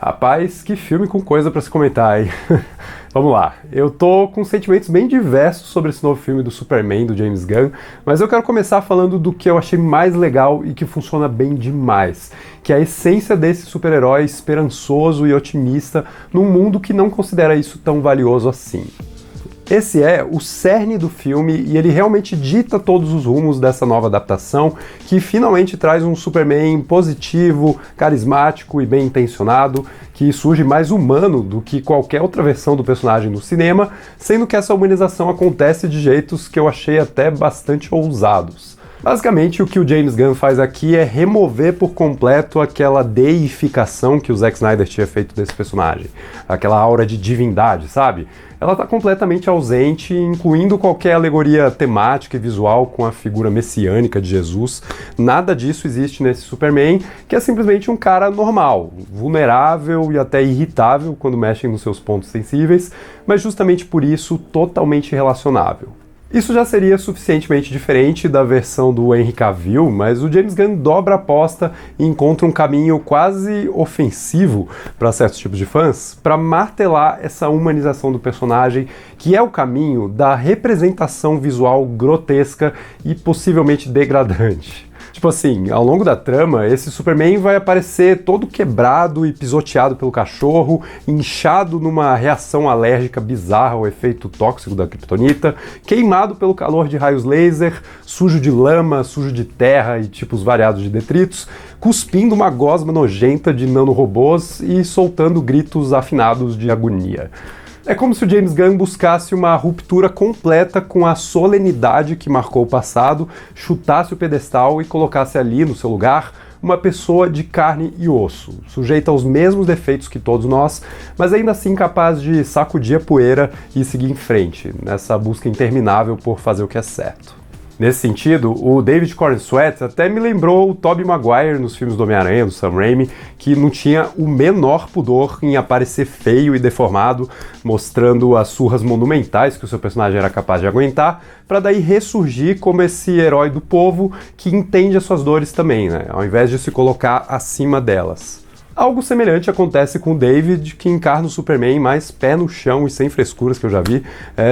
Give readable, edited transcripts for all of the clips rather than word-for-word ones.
Rapaz, que filme com coisa pra se comentar, hein? Vamos lá, eu tô com sentimentos bem diversos sobre esse novo filme do Superman, do James Gunn, mas eu quero começar falando do que eu achei mais legal e que funciona bem demais, que é a essência desse super-herói esperançoso e otimista num mundo que não considera isso tão valioso assim. Esse é o cerne do filme e ele realmente dita todos os rumos dessa nova adaptação, que finalmente traz um Superman positivo, carismático e bem intencionado, que surge mais humano do que qualquer outra versão do personagem no cinema, sendo que essa humanização acontece de jeitos que eu achei até bastante ousados. Basicamente, o que o James Gunn faz aqui é remover por completo aquela deificação que o Zack Snyder tinha feito desse personagem. Aquela aura de divindade, sabe? Ela está completamente ausente, incluindo qualquer alegoria temática e visual com a figura messiânica de Jesus. Nada disso existe nesse Superman, que é simplesmente um cara normal, vulnerável e até irritável quando mexem nos seus pontos sensíveis, mas justamente por isso totalmente relacionável. Isso já seria suficientemente diferente da versão do Henry Cavill, mas o James Gunn dobra a aposta e encontra um caminho quase ofensivo para certos tipos de fãs para martelar essa humanização do personagem, que é o caminho da representação visual grotesca e possivelmente degradante. Tipo assim, ao longo da trama, esse Superman vai aparecer todo quebrado e pisoteado pelo cachorro, inchado numa reação alérgica bizarra ao efeito tóxico da kryptonita, queimado pelo calor de raios laser, sujo de lama, sujo de terra e tipos variados de detritos, cuspindo uma gosma nojenta de nanorobôs e soltando gritos afinados de agonia. É como se o James Gunn buscasse uma ruptura completa com a solenidade que marcou o passado, chutasse o pedestal e colocasse ali, no seu lugar, uma pessoa de carne e osso, sujeita aos mesmos defeitos que todos nós, mas ainda assim capaz de sacudir a poeira e seguir em frente, nessa busca interminável por fazer o que é certo. Nesse sentido, o David Corenswet até me lembrou o Tobey Maguire nos filmes do Homem-Aranha, do Sam Raimi, que não tinha o menor pudor em aparecer feio e deformado, mostrando as surras monumentais que o seu personagem era capaz de aguentar, para daí ressurgir como esse herói do povo que entende as suas dores também, né? Ao invés de se colocar acima delas. Algo semelhante acontece com o David, que encarna o Superman mais pé no chão e sem frescuras que eu já vi,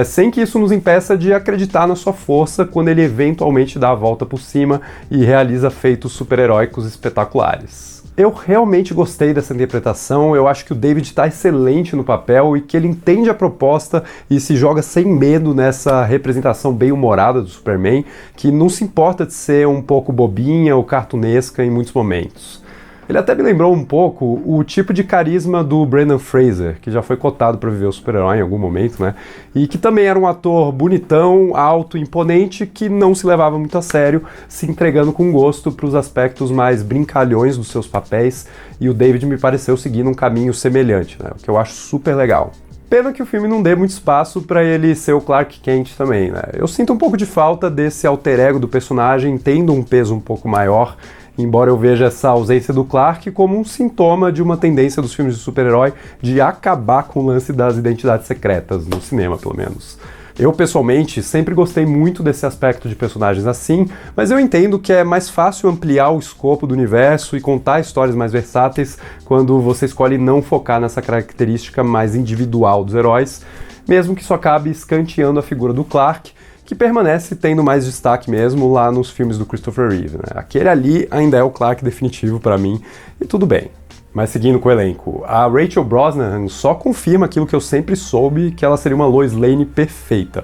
sem que isso nos impeça de acreditar na sua força quando ele eventualmente dá a volta por cima e realiza feitos super-heróicos espetaculares. Eu realmente gostei dessa interpretação, eu acho que o David está excelente no papel e que ele entende a proposta e se joga sem medo nessa representação bem humorada do Superman, que não se importa de ser um pouco bobinha ou cartunesca em muitos momentos. Ele até me lembrou um pouco o tipo de carisma do Brendan Fraser, que já foi cotado para viver o super-herói em algum momento, né? E que também era um ator bonitão, alto, imponente, que não se levava muito a sério, se entregando com gosto para os aspectos mais brincalhões dos seus papéis, e o David me pareceu seguindo um caminho semelhante, né? O que eu acho super legal. Pena que o filme não dê muito espaço para ele ser o Clark Kent também, né? Eu sinto um pouco de falta desse alter ego do personagem tendo um peso um pouco maior, embora eu veja essa ausência do Clark como um sintoma de uma tendência dos filmes de super-herói de acabar com o lance das identidades secretas, no cinema pelo menos. Eu, pessoalmente, sempre gostei muito desse aspecto de personagens assim, mas eu entendo que é mais fácil ampliar o escopo do universo e contar histórias mais versáteis quando você escolhe não focar nessa característica mais individual dos heróis, mesmo que isso acabe escanteando a figura do Clark, que permanece tendo mais destaque mesmo lá nos filmes do Christopher Reeve, né? Aquele ali ainda é o Clark definitivo pra mim, e tudo bem. Mas seguindo com o elenco, a Rachel Brosnahan só confirma aquilo que eu sempre soube, que ela seria uma Lois Lane perfeita,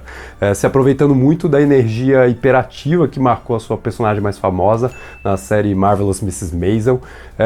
se aproveitando muito da energia hiperativa que marcou a sua personagem mais famosa na série Marvelous Mrs. Maisel,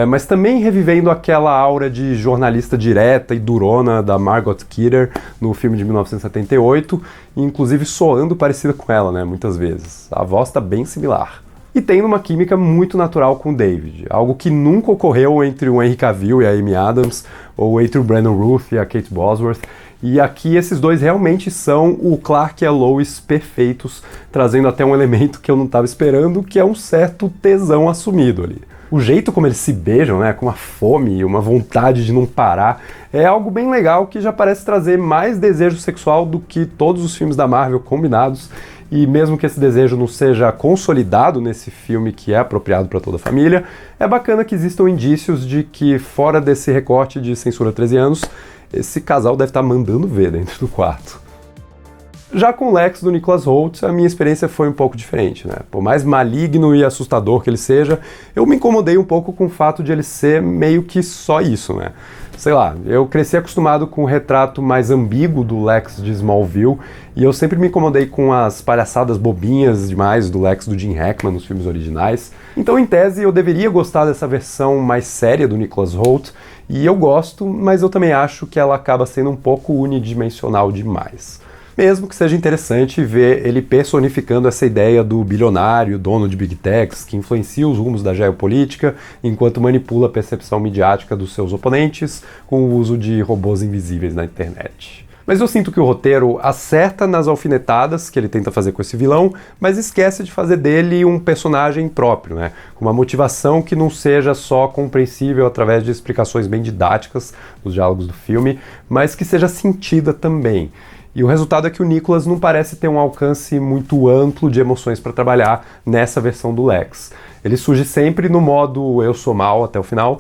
mas também revivendo aquela aura de jornalista direta e durona da Margot Kidder no filme de 1978, e inclusive soando parecida com ela, né, muitas vezes. A voz está bem similar. E tem uma química muito natural com o David, algo que nunca ocorreu entre o Henry Cavill e a Amy Adams, ou entre o Brandon Routh e a Kate Bosworth, e aqui esses dois realmente são o Clark e a Lois perfeitos, trazendo até um elemento que eu não estava esperando, que é um certo tesão assumido ali. O jeito como eles se beijam, né, com uma fome e uma vontade de não parar, é algo bem legal que já parece trazer mais desejo sexual do que todos os filmes da Marvel combinados, e mesmo que esse desejo não seja consolidado nesse filme que é apropriado para toda a família, é bacana que existam indícios de que, fora desse recorte de censura 13 anos, esse casal deve estar mandando ver dentro do quarto. Já com o Lex do Nicholas Hoult, a minha experiência foi um pouco diferente, né? Por mais maligno e assustador que ele seja, eu me incomodei um pouco com o fato de ele ser meio que só isso, né? Sei lá, eu cresci acostumado com o retrato mais ambíguo do Lex de Smallville e eu sempre me incomodei com as palhaçadas bobinhas demais do Lex do Jim Hackman nos filmes originais. Então, em tese, eu deveria gostar dessa versão mais séria do Nicholas Hoult, e eu gosto, mas eu também acho que ela acaba sendo um pouco unidimensional demais. Mesmo que seja interessante ver ele personificando essa ideia do bilionário, dono de Big Techs, que influencia os rumos da geopolítica, enquanto manipula a percepção midiática dos seus oponentes com o uso de robôs invisíveis na internet. Mas eu sinto que o roteiro acerta nas alfinetadas que ele tenta fazer com esse vilão, mas esquece de fazer dele um personagem próprio, né? Com uma motivação que não seja só compreensível através de explicações bem didáticas dos diálogos do filme, mas que seja sentida também. E o resultado é que o Nicholas não parece ter um alcance muito amplo de emoções para trabalhar nessa versão do Lex. Ele surge sempre no modo eu sou mal até o final,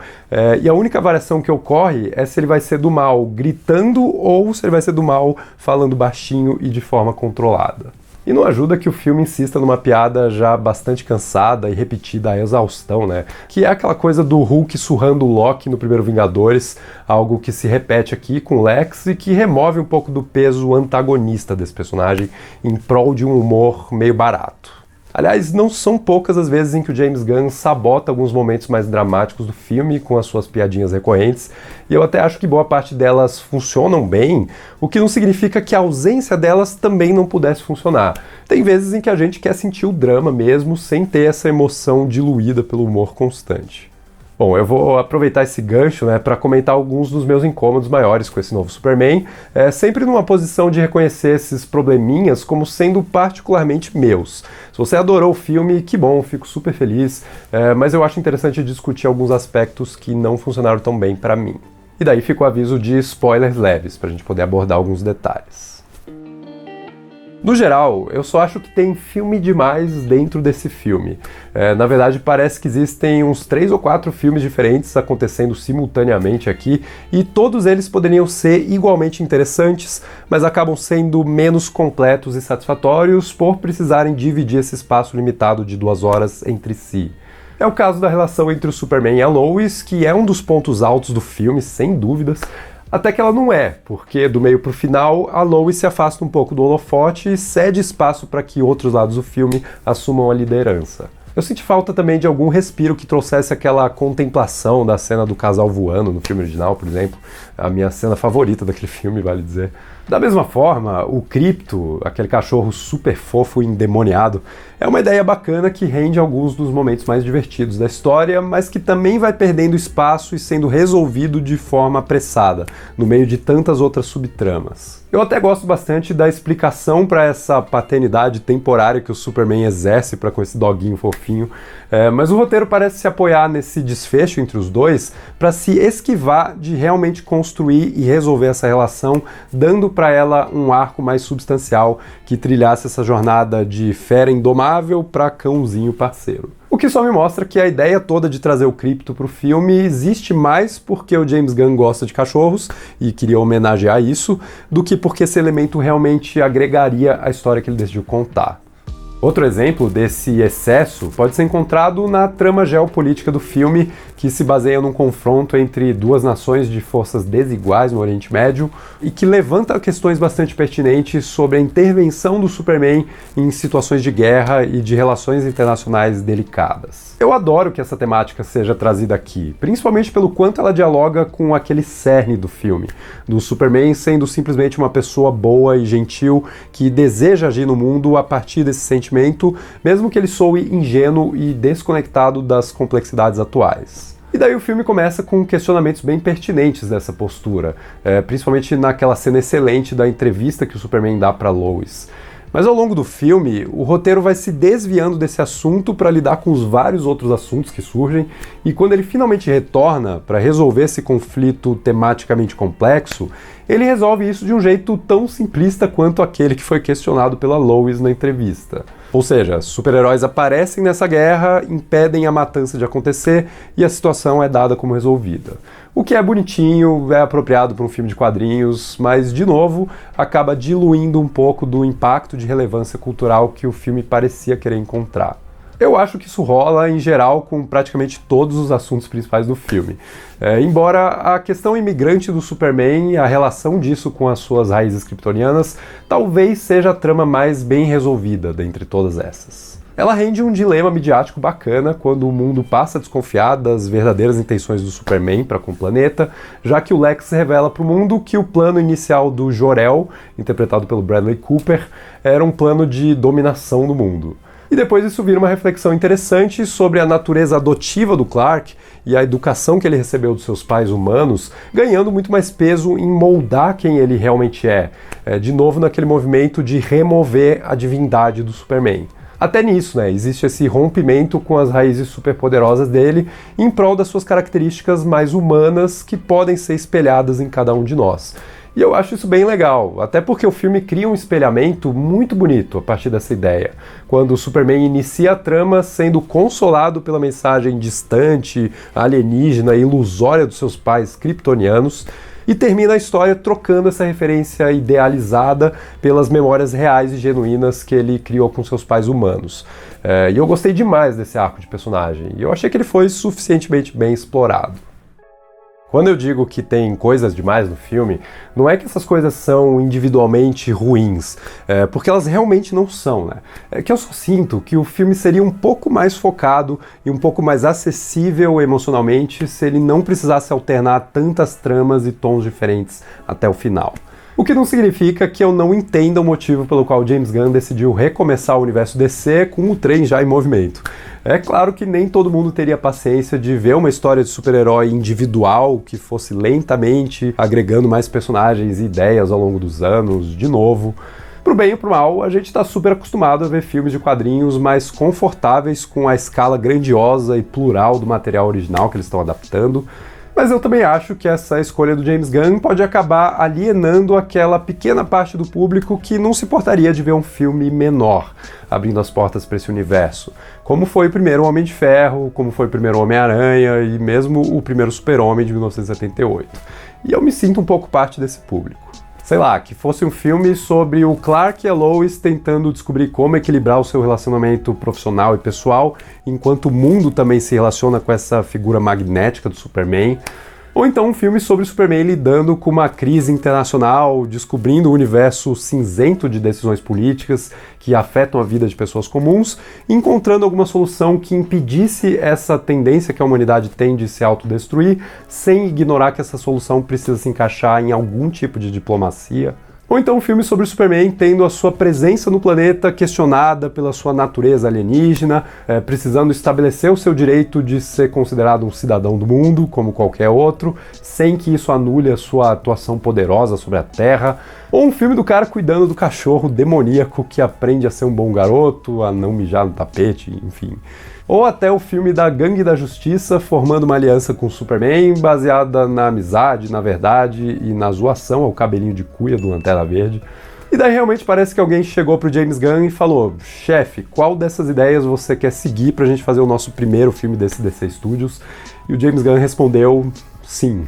e a única variação que ocorre é se ele vai ser do mal gritando ou se ele vai ser do mal falando baixinho e de forma controlada. E não ajuda que o filme insista numa piada já bastante cansada e repetida à exaustão, né? Que é aquela coisa do Hulk surrando o Loki no primeiro Vingadores, algo que se repete aqui com o Lex e que remove um pouco do peso antagonista desse personagem em prol de um humor meio barato. Aliás, não são poucas as vezes em que o James Gunn sabota alguns momentos mais dramáticos do filme com as suas piadinhas recorrentes, e eu até acho que boa parte delas funcionam bem, o que não significa que a ausência delas também não pudesse funcionar. Tem vezes em que a gente quer sentir o drama mesmo, sem ter essa emoção diluída pelo humor constante. Bom, eu vou aproveitar esse gancho, né, para comentar alguns dos meus incômodos maiores com esse novo Superman, sempre numa posição de reconhecer esses probleminhas como sendo particularmente meus. Se você adorou o filme, que bom, fico super feliz, mas eu acho interessante discutir alguns aspectos que não funcionaram tão bem para mim. E daí fica o aviso de spoilers leves, para a gente poder abordar alguns detalhes. No geral, eu só acho que tem filme demais dentro desse filme. Na verdade, parece que existem uns 3 ou 4 filmes diferentes acontecendo simultaneamente aqui, e todos eles poderiam ser igualmente interessantes, mas acabam sendo menos completos e satisfatórios por precisarem dividir esse espaço limitado de 2 horas entre si. É o caso da relação entre o Superman e a Lois, que é um dos pontos altos do filme, sem dúvidas, até que ela não é, porque do meio pro final, a Lois se afasta um pouco do holofote e cede espaço para que outros lados do filme assumam a liderança. Eu senti falta também de algum respiro que trouxesse aquela contemplação da cena do casal voando no filme original, por exemplo, a minha cena favorita daquele filme, vale dizer. Da mesma forma, o Krypto, aquele cachorro super fofo e endemoniado, é uma ideia bacana que rende alguns dos momentos mais divertidos da história, mas que também vai perdendo espaço e sendo resolvido de forma apressada, no meio de tantas outras subtramas. Eu até gosto bastante da explicação para essa paternidade temporária que o Superman exerce para com esse doguinho fofinho, mas o roteiro parece se apoiar nesse desfecho entre os dois para se esquivar de realmente construir e resolver essa relação, dando para ela um arco mais substancial que trilhasse essa jornada de fera indomável para cãozinho parceiro. O que só me mostra que a ideia toda de trazer o Krypto pro filme existe mais porque o James Gunn gosta de cachorros e queria homenagear isso, do que porque esse elemento realmente agregaria a história que ele decidiu contar. Outro exemplo desse excesso pode ser encontrado na trama geopolítica do filme, que se baseia num confronto entre 2 nações de forças desiguais no Oriente Médio e que levanta questões bastante pertinentes sobre a intervenção do Superman em situações de guerra e de relações internacionais delicadas. Eu adoro que essa temática seja trazida aqui, principalmente pelo quanto ela dialoga com aquele cerne do filme, do Superman sendo simplesmente uma pessoa boa e gentil que deseja agir no mundo a partir desse sentimento, mesmo que ele soe ingênuo e desconectado das complexidades atuais. E daí o filme começa com questionamentos bem pertinentes dessa postura, principalmente naquela cena excelente da entrevista que o Superman dá para Lois. Mas ao longo do filme, o roteiro vai se desviando desse assunto para lidar com os vários outros assuntos que surgem, e quando ele finalmente retorna para resolver esse conflito tematicamente complexo, ele resolve isso de um jeito tão simplista quanto aquele que foi questionado pela Lois na entrevista. Ou seja, super-heróis aparecem nessa guerra, impedem a matança de acontecer e a situação é dada como resolvida. O que é bonitinho, é apropriado para um filme de quadrinhos, mas, de novo, acaba diluindo um pouco do impacto de relevância cultural que o filme parecia querer encontrar. Eu acho que isso rola, em geral, com praticamente todos os assuntos principais do filme. Embora a questão imigrante do Superman e a relação disso com as suas raízes kryptonianas talvez seja a trama mais bem resolvida dentre todas essas. Ela rende um dilema midiático bacana quando o mundo passa a desconfiar das verdadeiras intenções do Superman para com o planeta, já que o Lex revela para o mundo que o plano inicial do Jor-El, interpretado pelo Bradley Cooper, era um plano de dominação do mundo. E depois isso vira uma reflexão interessante sobre a natureza adotiva do Clark e a educação que ele recebeu dos seus pais humanos, ganhando muito mais peso em moldar quem ele realmente é. De novo naquele movimento de remover a divindade do Superman. Até nisso, existe esse rompimento com as raízes superpoderosas dele em prol das suas características mais humanas que podem ser espelhadas em cada um de nós. E eu acho isso bem legal, até porque o filme cria um espelhamento muito bonito a partir dessa ideia. Quando o Superman inicia a trama sendo consolado pela mensagem distante, alienígena e ilusória dos seus pais kryptonianos, e termina a história trocando essa referência idealizada pelas memórias reais e genuínas que ele criou com seus pais humanos. E eu gostei demais desse arco de personagem, e eu achei que ele foi suficientemente bem explorado. Quando eu digo que tem coisas demais no filme, não é que essas coisas são individualmente ruins, porque elas realmente não são, É que eu só sinto que o filme seria um pouco mais focado e um pouco mais acessível emocionalmente se ele não precisasse alternar tantas tramas e tons diferentes até o final. O que não significa que eu não entenda o motivo pelo qual James Gunn decidiu recomeçar o universo DC com o trem já em movimento. É claro que nem todo mundo teria paciência de ver uma história de super-herói individual que fosse lentamente agregando mais personagens e ideias ao longo dos anos, de novo. Pro bem ou pro mal, a gente está super acostumado a ver filmes de quadrinhos mais confortáveis com a escala grandiosa e plural do material original que eles estão adaptando. Mas eu também acho que essa escolha do James Gunn pode acabar alienando aquela pequena parte do público que não se importaria de ver um filme menor, abrindo as portas para esse universo. Como foi o primeiro Homem de Ferro, como foi o primeiro Homem-Aranha e mesmo o primeiro Super-Homem de 1978. E eu me sinto um pouco parte desse público. Sei lá, que fosse um filme sobre o Clark e a Lois tentando descobrir como equilibrar o seu relacionamento profissional e pessoal, enquanto o mundo também se relaciona com essa figura magnética do Superman. Ou então um filme sobre o Superman lidando com uma crise internacional, descobrindo o universo cinzento de decisões políticas que afetam a vida de pessoas comuns, e encontrando alguma solução que impedisse essa tendência que a humanidade tem de se autodestruir, sem ignorar que essa solução precisa se encaixar em algum tipo de diplomacia. Ou então um filme sobre o Superman tendo a sua presença no planeta questionada pela sua natureza alienígena, precisando estabelecer o seu direito de ser considerado um cidadão do mundo, como qualquer outro, sem que isso anule a sua atuação poderosa sobre a Terra. Ou um filme do cara cuidando do cachorro demoníaco que aprende a ser um bom garoto, a não mijar no tapete, enfim. Ou até o filme da Gangue da Justiça formando uma aliança com o Superman, baseada na amizade, na verdade e na zoação ao cabelinho de cuia do Lanterna Verde. E daí realmente parece que alguém chegou pro James Gunn e falou: chefe, qual dessas ideias você quer seguir pra gente fazer o nosso primeiro filme desse DC Studios? E o James Gunn respondeu: sim.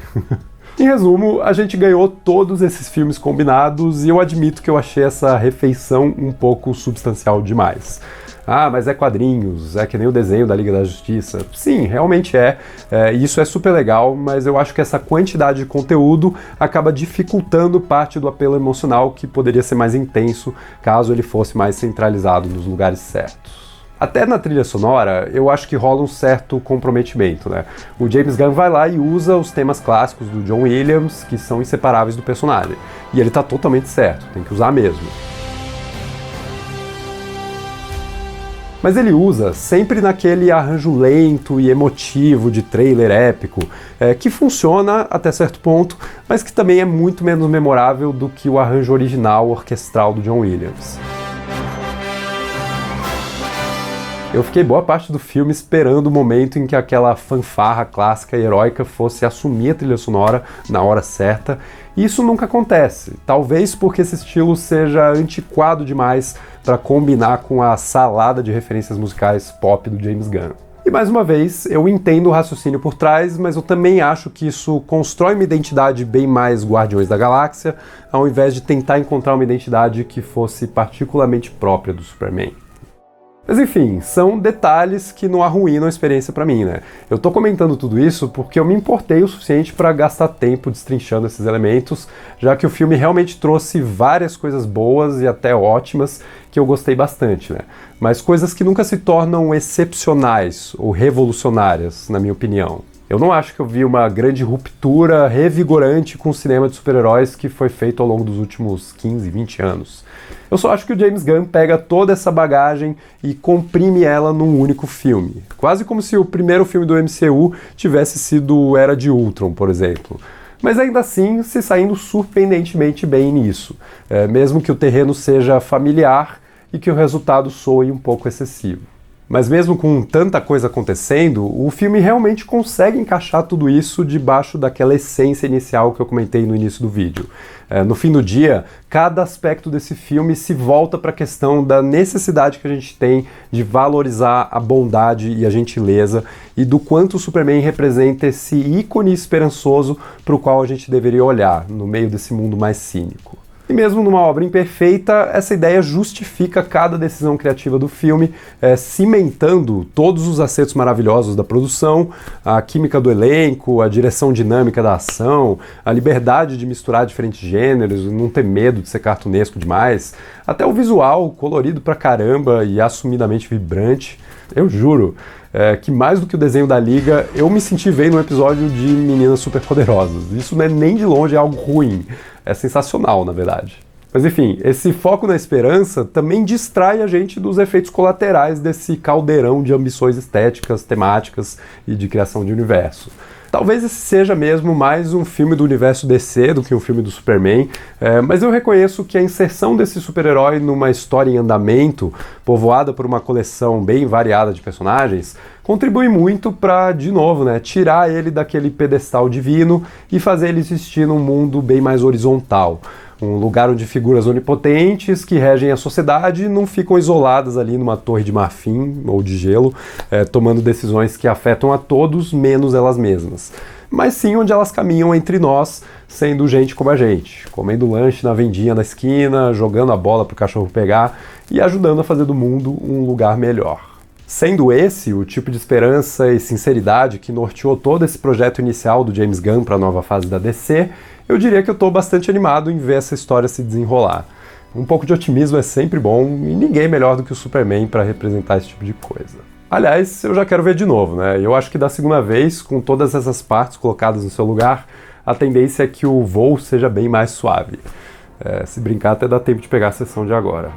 Em resumo, a gente ganhou todos esses filmes combinados e eu admito que eu achei essa refeição um pouco substancial demais. Ah, mas é quadrinhos, é que nem o desenho da Liga da Justiça. Sim, realmente e isso é super legal, mas eu acho que essa quantidade de conteúdo acaba dificultando parte do apelo emocional que poderia ser mais intenso caso ele fosse mais centralizado nos lugares certos. Até na trilha sonora, eu acho que rola um certo comprometimento, O James Gunn vai lá e usa os temas clássicos do John Williams, que são inseparáveis do personagem. E ele tá totalmente certo, tem que usar mesmo. Mas ele usa sempre naquele arranjo lento e emotivo de trailer épico, que funciona até certo ponto, mas que também é muito menos memorável do que o arranjo original orquestral do John Williams. Eu fiquei boa parte do filme esperando o momento em que aquela fanfarra clássica e heróica fosse assumir a trilha sonora na hora certa, e isso nunca acontece. Talvez porque esse estilo seja antiquado demais para combinar com a salada de referências musicais pop do James Gunn. E mais uma vez, eu entendo o raciocínio por trás, mas eu também acho que isso constrói uma identidade bem mais Guardiões da Galáxia, ao invés de tentar encontrar uma identidade que fosse particularmente própria do Superman. Mas enfim, são detalhes que não arruinam a experiência pra mim, né? Eu tô comentando tudo isso porque eu me importei o suficiente pra gastar tempo destrinchando esses elementos, já que o filme realmente trouxe várias coisas boas e até ótimas que eu gostei bastante, né? Mas coisas que nunca se tornam excepcionais ou revolucionárias, na minha opinião. Eu não acho que eu vi uma grande ruptura revigorante com o cinema de super-heróis que foi feito ao longo dos últimos 15, 20 anos. Eu só acho que o James Gunn pega toda essa bagagem e comprime ela num único filme. Quase como se o primeiro filme do MCU tivesse sido Era de Ultron, por exemplo. Mas ainda assim, se saindo surpreendentemente bem nisso. Mesmo que o terreno seja familiar e que o resultado soe um pouco excessivo. Mas mesmo com tanta coisa acontecendo, o filme realmente consegue encaixar tudo isso debaixo daquela essência inicial que eu comentei no início do vídeo. No fim do dia, cada aspecto desse filme se volta para a questão da necessidade que a gente tem de valorizar a bondade e a gentileza e do quanto o Superman representa esse ícone esperançoso para o qual a gente deveria olhar no meio desse mundo mais cínico. E mesmo numa obra imperfeita, essa ideia justifica cada decisão criativa do filme, cimentando todos os acertos maravilhosos da produção, a química do elenco, a direção dinâmica da ação, a liberdade de misturar diferentes gêneros, não ter medo de ser cartunesco demais, até o visual colorido pra caramba e assumidamente vibrante. Eu juro que mais do que o desenho da Liga, eu me senti vendo um episódio de Meninas Superpoderosas. Isso não é nem de longe algo ruim. É sensacional, na verdade. Mas enfim, esse foco na esperança também distrai a gente dos efeitos colaterais desse caldeirão de ambições estéticas, temáticas e de criação de universo. Talvez esse seja mesmo mais um filme do universo DC do que um filme do Superman, mas eu reconheço que a inserção desse super-herói numa história em andamento, povoada por uma coleção bem variada de personagens, contribui muito para, de novo, tirar ele daquele pedestal divino e fazer ele existir num mundo bem mais horizontal. Um lugar onde figuras onipotentes que regem a sociedade não ficam isoladas ali numa torre de marfim ou de gelo, tomando decisões que afetam a todos, menos elas mesmas. Mas sim onde elas caminham entre nós, sendo gente como a gente, comendo lanche na vendinha na esquina, jogando a bola pro cachorro pegar e ajudando a fazer do mundo um lugar melhor. Sendo esse o tipo de esperança e sinceridade que norteou todo esse projeto inicial do James Gunn para a nova fase da DC, eu diria que eu estou bastante animado em ver essa história se desenrolar. Um pouco de otimismo é sempre bom e ninguém melhor do que o Superman para representar esse tipo de coisa. Aliás, eu já quero ver de novo, Eu acho que da segunda vez, com todas essas partes colocadas no seu lugar, a tendência é que o voo seja bem mais suave. Se brincar, até dá tempo de pegar a sessão de agora.